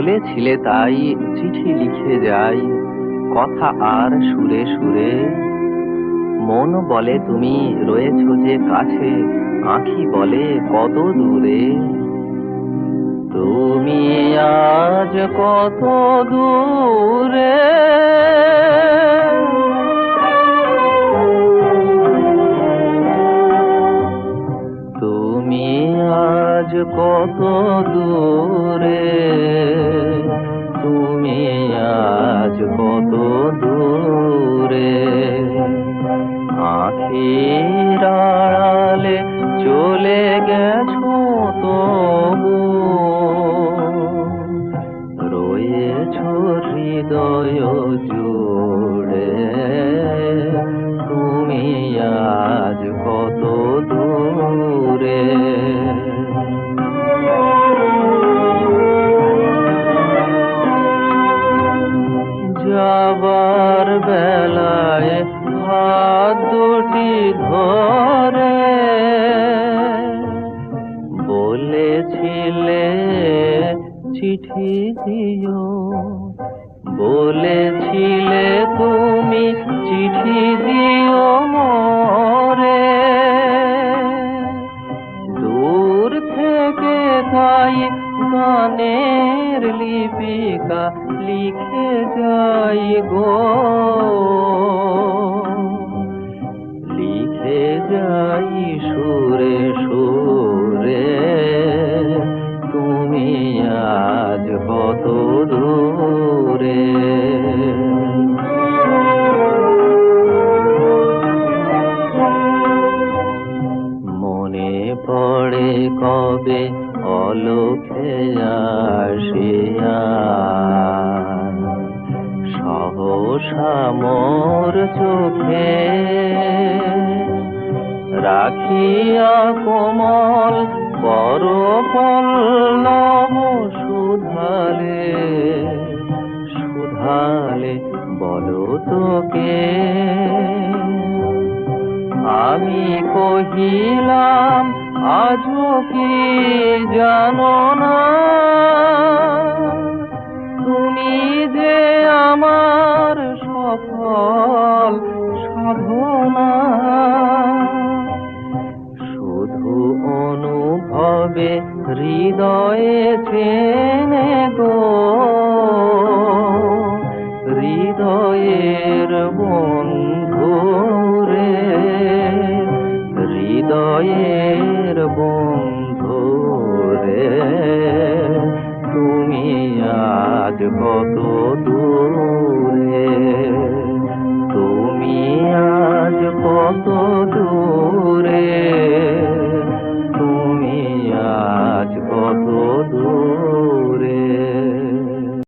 বলেছিলে তাই চিঠি লিখে যাই, কথা আর সুরে সুরে। মন বলে তুমি রয়েছ যে কাছে, আঁখি বলে কত দূরে। তুমি আজ কত দূরে, তুমি আজ কত দূরে, তুমি আজ কত দূরে। আঁখির আড়ালে চলে গেছো তবু, রয়েছ হৃদয় জুড়ে। তুমি আজ কত দূরে। যাবার বেলায় হাত দুটি ধরে বলেছিলে চিঠি দিও, বলেছিলে তুমি চিঠি দিও মোরে। দূর থেকে তাই গানের লিপিকা লিখে যাই গো, লিখে যাই সুরে সুরে। তুমি আজ কত দূরে। মনে পড়ে কবে অলক্ষে আসিয়া, সহসা মোর চোখে রাখিয়া কোমল পরপল্লব সুধালে, সুধালে বলো তোকে। আমি কহিলাম আজও কি জানো না, তুমি যে আমার সফল সাধনা। শুধু অনুভবে হৃদয়ে চেনে গো, হৃদয়ের বন্ধু রে, হৃদয়ের বন্ধু রে। তুমি আজ কত দূরে, তুমি আজ কত দূরে।